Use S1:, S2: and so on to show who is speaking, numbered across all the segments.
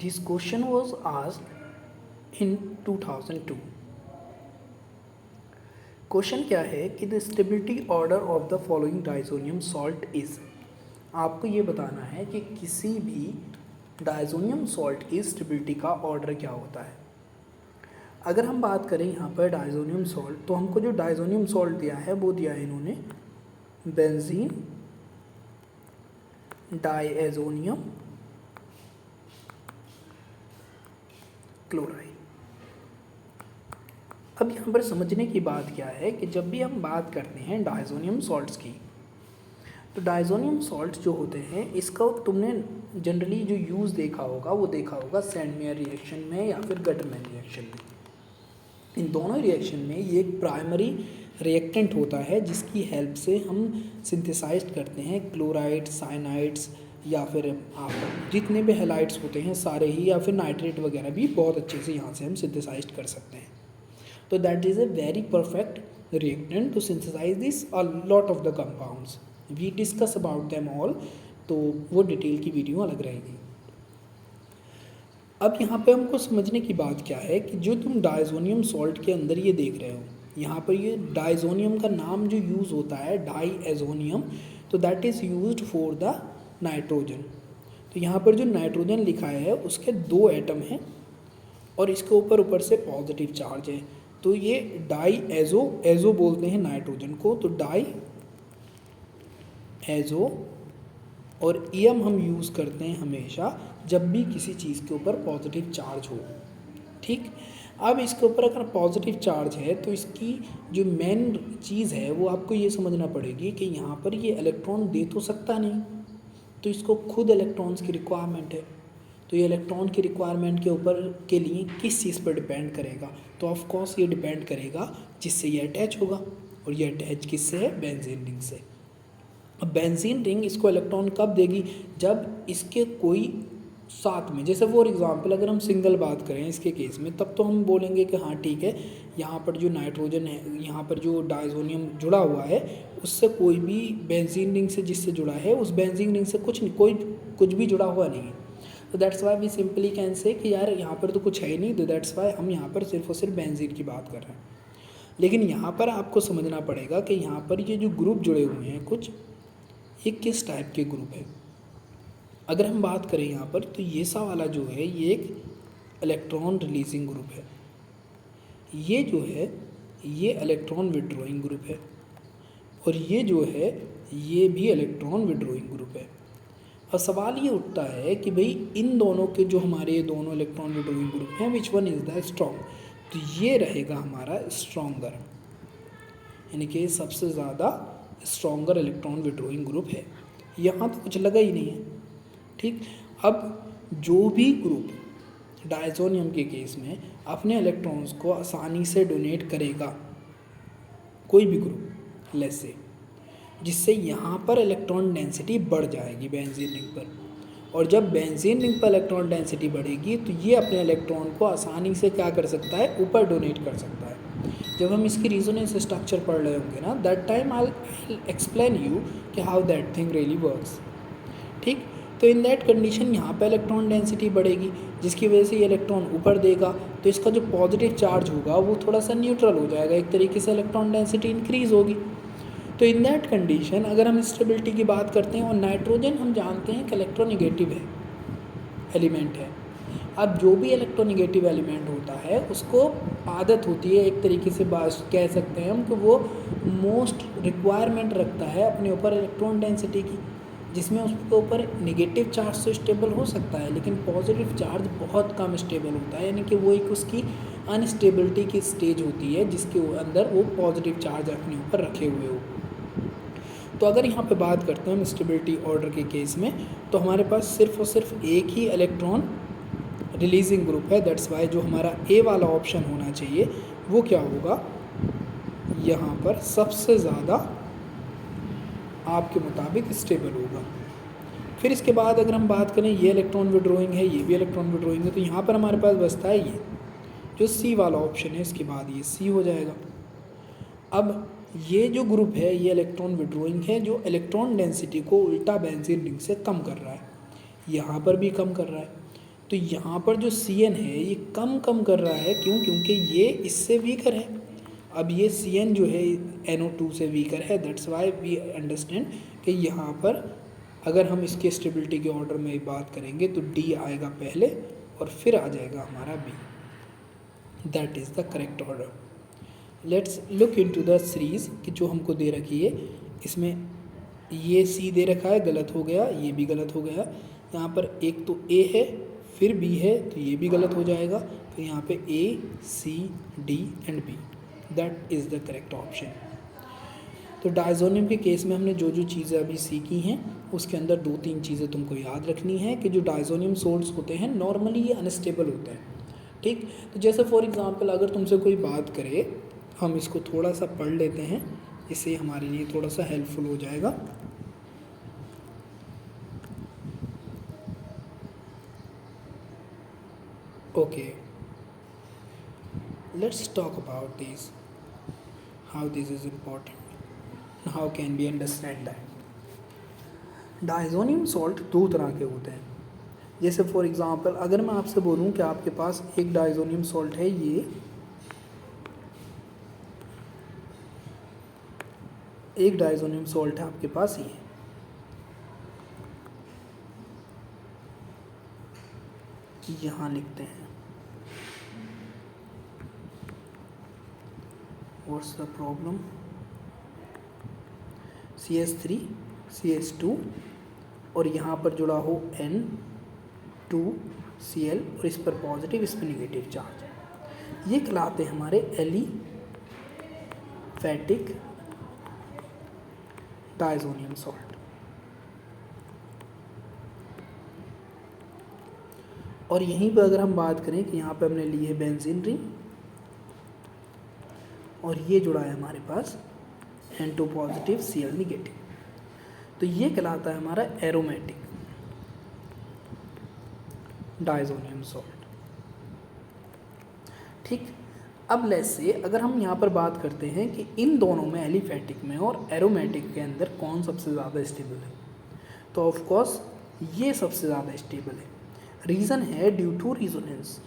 S1: This question was asked in 2002. Question क्या है कि the stability order of the following diazonium salt is. आपको ये बताना है कि किसी भी डाइजोनियम सॉल्ट की स्टेबिलिटी का ऑर्डर क्या होता है। अगर हम बात करें यहाँ पर डाइजोनियम सॉल्ट, तो हमको जो डाइजोनियम सॉल्ट दिया है वो दिया है इन्होंने बेंजीन डाइएजोनियम क्लोराइड। अब यहाँ पर समझने की बात क्या है कि जब भी हम बात करते हैं डाइजोनियम सॉल्ट्स की, तो डाइजोनियम सॉल्ट जो होते हैं इसका तुमने जनरली जो यूज़ देखा होगा वो देखा होगा सैंडमेयर रिएक्शन में या फिर गटरमैन रिएक्शन में। इन दोनों रिएक्शन में ये एक प्राइमरी रिएक्टेंट होता है जिसकी हेल्प से हम सिंथेसाइज करते हैं क्लोराइड, साइनाइड्स या फिर आप जितने भी हैलाइड्स होते हैं सारे ही, या फिर नाइट्रेट वगैरह भी बहुत अच्छे से यहाँ से हम सिंथेसाइज कर सकते हैं। तो that is a very perfect reactant to synthesize this a lot of the compounds. We discuss about them all, तो वो डिटेल की वीडियो अलग रहेगी। अब यहाँ पे हमको समझने की बात क्या है कि जो तुम डाइजोनियम सॉल्ट के अंदर ये देख रहे हो, यहाँ पर ये डाइजोनियम का नाम जो यूज़ होता है डाइएजोनियम, तो that is used for the nitrogen. तो यहाँ पर जो नाइट्रोजन लिखा है उसके 2 एटम हैं और इसके ऊपर से पॉजिटिव चार्ज है, तो ये एजो बोलते हैं नाइट्रोजन को, तो एजो और एम हम यूज़ करते हैं हमेशा जब भी किसी चीज़ के ऊपर पॉजिटिव चार्ज हो। ठीक, अब इसके ऊपर अगर पॉजिटिव चार्ज है तो इसकी जो मेन चीज़ है वो आपको ये समझना पड़ेगी कि यहाँ पर ये इलेक्ट्रॉन दे तो सकता नहीं, तो इसको खुद इलेक्ट्रॉन्स की रिक्वायरमेंट है। तो ये इलेक्ट्रॉन की रिक्वायरमेंट के ऊपर के लिए किस चीज़ पर डिपेंड करेगा, तो ऑफ कोर्स ये डिपेंड करेगा जिससे ये अटैच होगा, और ये अटैच किससे है, बेंजीन रिंग से। अब बेंजीन रिंग इसको इलेक्ट्रॉन कब देगी, जब इसके कोई साथ में, जैसे फॉर एग्जांपल अगर हम सिंगल बात करें इसके केस में, तब तो हम बोलेंगे कि हाँ ठीक है, यहाँ पर जो नाइट्रोजन है, यहाँ पर जो डाइजोनियम जुड़ा हुआ है उससे कोई भी बेंजीन रिंग से जिससे जुड़ा है उस बेंजीन रिंग से कुछ भी जुड़ा हुआ नहीं है। तो that's why we simply can say कि यार यहाँ पर तो कुछ है ही नहीं, तो दैट्स वाई हम यहाँ पर सिर्फ और सिर्फ बेंजीन की बात कर रहे हैं। लेकिन यहाँ पर आपको समझना पड़ेगा कि यहाँ पर ये जो ग्रुप जुड़े हुए हैं कुछ, ये किस टाइप के ग्रुप है। अगर हम बात करें यहाँ पर, तो ये सा वाला जो है ये एक इलेक्ट्रॉन रिलीजिंग ग्रुप है, ये जो है ये इलेक्ट्रॉन विड्रॉइंग ग्रुप है, और ये जो है ये भी इलेक्ट्रॉन विड्रॉइंग ग्रुप है। और सवाल ये उठता है कि भाई इन दोनों के जो हमारे ये दोनों इलेक्ट्रॉन विड्रॉइंग ग्रुप हैं, which one is the strong, तो ये रहेगा हमारा स्ट्रॉन्गर, यानी कि सबसे ज़्यादा स्ट्रॉन्गर इलेक्ट्रॉन विड्रॉइंग ग्रुप है। यहाँ तो कुछ लगा ही नहीं है। ठीक, अब जो भी ग्रुप डाइजोनियम के केस में अपने इलेक्ट्रॉन्स को आसानी से डोनेट करेगा, कोई भी ग्रुप लेस से, जिससे यहाँ पर इलेक्ट्रॉन डेंसिटी बढ़ जाएगी बेंजीन रिंग पर, और जब बेंजीन रिंग पर इलेक्ट्रॉन डेंसिटी बढ़ेगी तो ये अपने इलेक्ट्रॉन को आसानी से क्या कर सकता है, ऊपर डोनेट कर सकता है। जब हम इसकी रेजोनेंस स्ट्रक्चर पढ़ रहे होंगे ना, that time I will explain you कि how that thing really works. ठीक, तो इन दैट कंडीशन यहाँ पे इलेक्ट्रॉन डेंसिटी बढ़ेगी, जिसकी वजह से ये इलेक्ट्रॉन ऊपर देगा, तो इसका जो पॉजिटिव चार्ज होगा वो थोड़ा सा न्यूट्रल हो जाएगा, एक तरीके से इलेक्ट्रॉन डेंसिटी इंक्रीज़ होगी। तो इन दैट कंडीशन अगर हम स्टेबिलिटी की बात करते हैं, और नाइट्रोजन हम जानते हैं कि इलेक्ट्रोनिगेटिव है एलिमेंट है। अब जो भी इलेक्ट्रोनिगेटिव एलिमेंट होता है उसको आदत होती है, एक तरीके से बात कह सकते हैं हम, कि वो मोस्ट रिक्वायरमेंट रखता है अपने ऊपर इलेक्ट्रॉन डेंसिटी की, जिसमें उसके ऊपर निगेटिव चार्ज तो स्टेबल हो सकता है लेकिन पॉजिटिव चार्ज बहुत कम स्टेबल होता है, यानी कि वो एक उसकी अनस्टेबिलिटी की स्टेज होती है जिसके अंदर वो पॉजिटिव चार्ज अपने ऊपर रखे हुए हो। तो अगर यहाँ पे बात करते हैं हम स्टेबिलिटी ऑर्डर के केस में, तो हमारे पास सिर्फ और सिर्फ एक ही इलेक्ट्रॉन रिलीजिंग ग्रुप है। दैट्स वाई जो हमारा ए वाला ऑप्शन होना चाहिए वो क्या होगा, यहाँ पर सबसे ज़्यादा आपके मुताबिक स्टेबल होगा। फिर इसके बाद अगर हम बात करें, ये इलेक्ट्रॉन विड्रॉइंग है, ये भी इलेक्ट्रॉन विड्रॉइंग है, तो यहाँ पर हमारे पास बचता है ये जो सी वाला ऑप्शन है, इसके बाद ये सी हो जाएगा। अब ये जो ग्रुप है ये इलेक्ट्रॉन विड्रॉइंग है, जो इलेक्ट्रॉन डेंसिटी को उल्टा बेंजीन रिंग से कम कर रहा है, यहाँ पर भी कम कर रहा है। तो यहाँ पर जो CN है ये कम कम कर रहा है, क्यों? क्योंकि ये इससे वीकर है। अब ये CN जो है NO2 से वीकर है, दैट्स वाई वी अंडरस्टैंड कि यहाँ पर अगर हम इसके स्टेबिलिटी के ऑर्डर में बात करेंगे तो D आएगा पहले और फिर आ जाएगा हमारा B। That is the correct order. Let's look into the series कि जो हमको दे रखी है। इसमें ये C दे रखा है, गलत हो गया, ये भी गलत हो गया। यहाँ पर एक तो A है फिर B है, तो ये भी गलत हो जाएगा। तो यहाँ पे A, C, D and B, that is the correct option. तो डायज़ोनियम के केस में हमने जो जो चीज़ें अभी सीखी हैं उसके अंदर 2-3 चीज़ें तुमको याद रखनी है कि जो डायज़ोनियम सोल्ट्स होते हैं नॉर्मली ये अनस्टेबल होते हैं, ठीक। तो जैसे फॉर एग्ज़ाम्पल अगर तुमसे कोई बात करे, हम इसको थोड़ा सा पढ़ लेते हैं, इससे हमारे लिए थोड़ा सा हेल्पफुल हो जाएगा। Okay, let's talk about this, how this is important, how can be understand that. Diazonium salt 2 तरह के होते हैं। जैसे फॉर एग्ज़ाम्पल अगर मैं आपसे बोलूँ कि आपके पास एक डायज़ोनियम सॉल्ट है, ये एक डायज़ोनियम सॉल्ट है आपके पास, ये यहाँ लिखते हैं, what's the problem, CH3 CH2 और यहाँ पर जुड़ा हो N2Cl और इस पर पॉजिटिव इस पर निगेटिव चार्ज, ये कहलाते हैं हमारे एलिफैटिक डायज़ोनियम सॉल्ट। और यहीं पर अगर हम बात करें कि यहाँ पे हमने ली है बेंजीन रिंग और ये जुड़ा है हमारे पास N2 पॉजिटिव Cl निगेटिव, तो ये कहलाता है हमारा एरोमेटिक डायज़ोनियम सॉल्ट, ठीक। अब लेट्स से अगर हम यहाँ पर बात करते हैं कि इन दोनों में, एलिफैटिक में और एरोमेटिक के अंदर कौन सबसे ज़्यादा स्टेबल है, तो ऑफ कोर्स ये सबसे ज़्यादा स्टेबल है। रीज़न है ड्यू टू रिजोनेंस,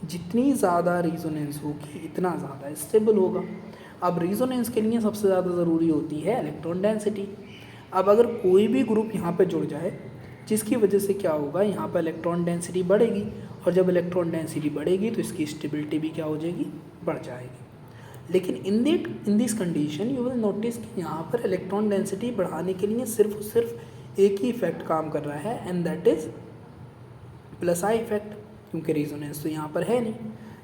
S1: जितनी ज़्यादा रिजोनेंस होगी इतना ज़्यादा स्टेबल होगा। अब रिजोनेंस के लिए सबसे ज़्यादा ज़रूरी होती है इलेक्ट्रॉन डेंसिटी। अब अगर कोई भी ग्रुप यहाँ पे जुड़ जाए जिसकी वजह से क्या होगा, यहाँ पर इलेक्ट्रॉन डेंसिटी बढ़ेगी और जब इलेक्ट्रॉन डेंसिटी बढ़ेगी तो इसकी स्टेबिलिटी भी क्या हो जाएगी, बढ़ जाएगी। लेकिन in this condition you will notice कि यहाँ पर इलेक्ट्रॉन डेंसिटी बढ़ाने के लिए सिर्फ एक ही इफेक्ट काम कर रहा है, and that is plus I effect, क्योंकि रेजोनेंस तो यहाँ पर है नहीं।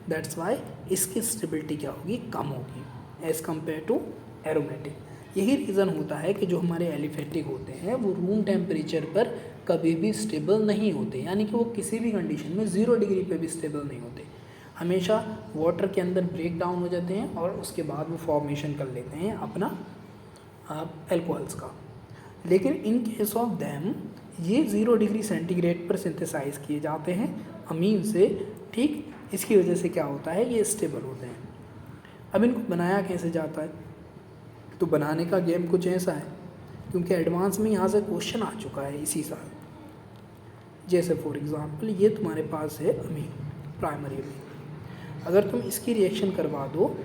S1: दैट्स वाई इसकी स्टेबिलिटी क्या होगी, कम होगी एज़ कम्पेयर टू एरोमेटिक। यही रीज़न होता है कि जो हमारे एलिफैटिक होते हैं वो रूम टेम्परेचर पर कभी भी स्टेबल नहीं होते, यानी कि वो किसी भी कंडीशन में 0 डिग्री पे भी स्टेबल नहीं होते, हमेशा वाटर के अंदर ब्रेक डाउन हो जाते हैं और उसके बाद वो फॉर्मेशन कर लेते हैं अपना एल्कोहल्स का। लेकिन इन केस ऑफ दैम ये 0 डिग्री सेंटीग्रेड पर सिंथेसाइज किए जाते हैं अमीन से, ठीक। इसकी वजह से क्या होता है, ये स्टेबल होते हैं। अब इनको बनाया कैसे जाता है, तो बनाने का गेम कुछ ऐसा है, क्योंकि एडवांस में यहाँ से क्वेश्चन आ चुका है इसी साल। जैसे फॉर एग्ज़ाम्पल ये तुम्हारे पास है अमीन, प्राइमरी अमीन, अगर तुम इसकी रिएक्शन करवा दो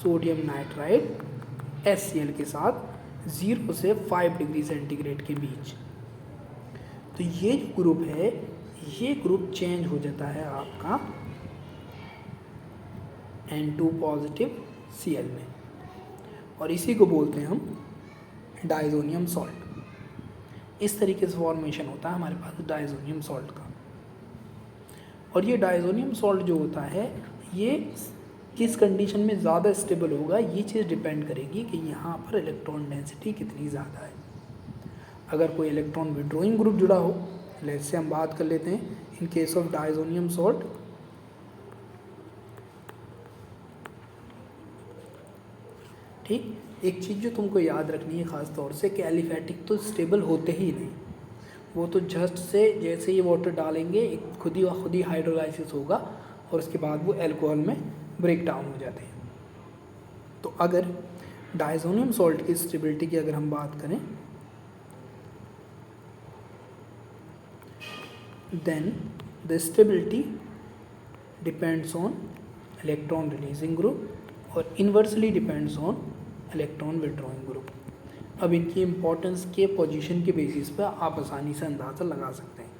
S1: सोडियम नाइट्राइड HCl के साथ 0 से 5 डिग्री सेंटीग्रेड के बीच, तो ये जो ग्रुप है ये ग्रुप चेंज हो जाता है आपका N2 पॉजिटिव Cl में, और इसी को बोलते हैं हम डायज़ोनियम सॉल्ट। इस तरीके से फॉर्मेशन होता है हमारे पास डायज़ोनियम सॉल्ट का। और ये डायज़ोनियम सॉल्ट जो होता है ये किस कंडीशन में ज़्यादा स्टेबल होगा, ये चीज़ डिपेंड करेगी कि यहाँ पर इलेक्ट्रॉन डेंसिटी कितनी ज़्यादा है। अगर कोई इलेक्ट्रॉन विड्रॉइंग ग्रुप जुड़ा हो, लेट्स से हम बात कर लेते हैं in case of diazonium salt, ठीक। एक चीज़ जो तुमको याद रखनी है ख़ास तौर से कि एलिफैटिक तो स्टेबल होते ही नहीं, वो तो जस्ट से जैसे ही वाटर डालेंगे खुद ही हाइड्रोलाइसिस होगा और उसके बाद वो अल्कोहल में ब्रेक डाउन हो जाते हैं। तो अगर डायज़ोनियम सॉल्ट की स्टेबिलिटी की अगर हम बात करें then the stability depends on electron releasing group और inversely depends on electron withdrawing group. अब इनकी इम्पोर्टेंस के पोजीशन के बेसिस पर आप आसानी से अंदाज़ा लगा सकते हैं.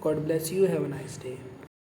S1: God bless you, have a nice day.